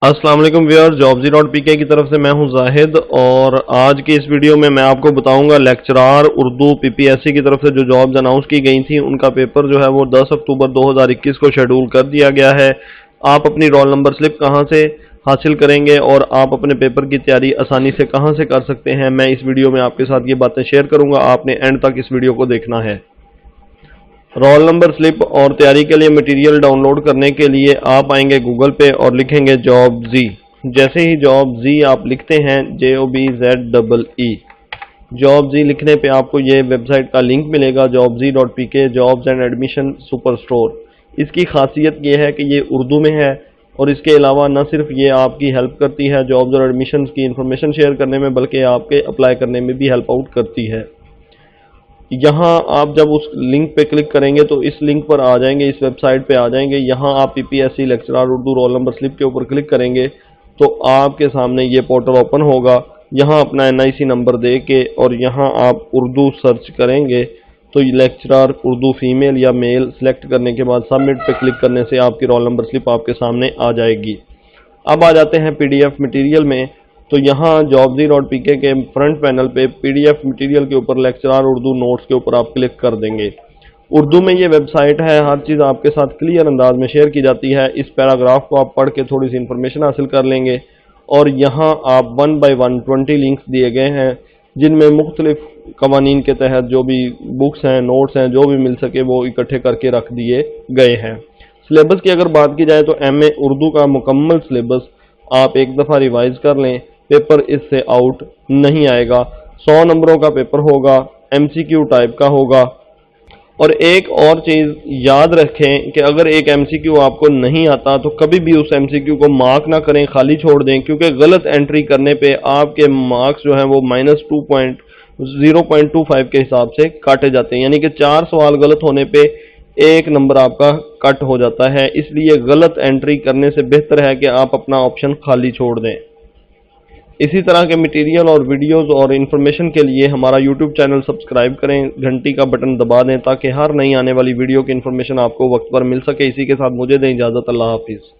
अस्सलाम वालेकुम viewers, jobs.pk की तरफ से मैं हूं जाहिद। और आज की इस वीडियो में मैं आपको बताऊंगा लेक्चरार उर्दू पीपीएससी की तरफ से जो जॉब्स अनाउंस की गई थी उनका पेपर जो है वो 10 अक्टूबर 2021 को शेड्यूल कर दिया गया है। आप अपनी रोल नंबर स्लिप कहां से हासिल करेंगे और आप अपने पेपर की तैयारी आसानी से कहां से कर सकते हैं, मैं इस वीडियो में आपके साथ ये बातें शेयर करूंगा। आपने एंड तक इस वीडियो को देखना है। रोल नंबर स्लिप और तैयारी के लिए मटेरियल डाउनलोड करने के लिए आप आएंगे गूगल पे और लिखेंगे जॉब जी। जैसे ही जॉब जी आप लिखते हैं JOBZEE, जॉब जी लिखने पे आपको ये वेबसाइट का लिंक मिलेगा jobs.pk jobs and admission super store. इसकी खासियत ये है कि ये उर्दू में है और इसके अलावा न सिर्फ ये आपकी हेल्प करती है जॉब्स और एडमिशन की इंफॉर्मेशन शेयर करने में, बल्कि आपके अप्लाई करने में भी हेल्प आउट करती है। यहाँ आप जब उस लिंक पे क्लिक करेंगे तो इस लिंक पर आ जाएंगे, इस वेबसाइट पे आ जाएंगे। यहाँ आप PPSC lecturer Urdu roll number slip के ऊपर क्लिक करेंगे तो आपके सामने ये पोर्टल ओपन होगा। यहाँ अपना NIC नंबर दे के और यहाँ आप उर्दू सर्च करेंगे तो लेक्चरार उर्दू फीमेल या मेल सेलेक्ट करने के बाद सबमिट पे क्लिक करने से आपकी रोल नंबर स्लिप आपके सामने आ जाएगी। अब आ जाते हैं PDF मटेरियल में। तो यहाँ jobs.pk के फ्रंट पैनल पे PDF मटेरियल के ऊपर लेक्चरार उर्दू नोट्स के ऊपर आप क्लिक कर देंगे। उर्दू में ये वेबसाइट है, हर चीज़ आपके साथ क्लियर अंदाज में शेयर की जाती है। इस पैराग्राफ को आप पढ़ के थोड़ी सी इंफॉर्मेशन हासिल कर लेंगे और यहाँ आप 1 बाय 1 20 लिंक्स दिए गए हैं जिनमें मुख्तलिफ कवानीन के तहत जो भी बुक्स हैं, नोट्स हैं, जो भी मिल सके वो इकट्ठे करके रख दिए गए हैं। सिलेबस की अगर बात की जाए तो MA उर्दू का मुकम्मल सिलेबस आप एक दफ़ा रिवाइज कर लें, पेपर इससे आउट नहीं आएगा। 100 नंबरों का पेपर होगा, MCQ टाइप का होगा। और एक और चीज़ याद रखें कि अगर एक MCQ आपको नहीं आता तो कभी भी उस MCQ को मार्क ना करें, खाली छोड़ दें, क्योंकि गलत एंट्री करने पे आपके मार्क्स जो हैं वो -0.25 के हिसाब से काटे जाते हैं। यानी कि 4 सवाल गलत होने पे 1 नंबर आपका कट हो जाता है। इसलिए गलत एंट्री करने से बेहतर है कि आप अपना ऑप्शन खाली छोड़ दें। इसी तरह के मटेरियल और वीडियोस और इन्फॉर्मेशन के लिए हमारा YouTube चैनल सब्सक्राइब करें, घंटी का बटन दबा दें ताकि हर नई आने वाली वीडियो की इन्फॉर्मेशन आपको वक्त पर मिल सके। इसी के साथ मुझे दें इजाज़त। अल्लाह हाफिज़।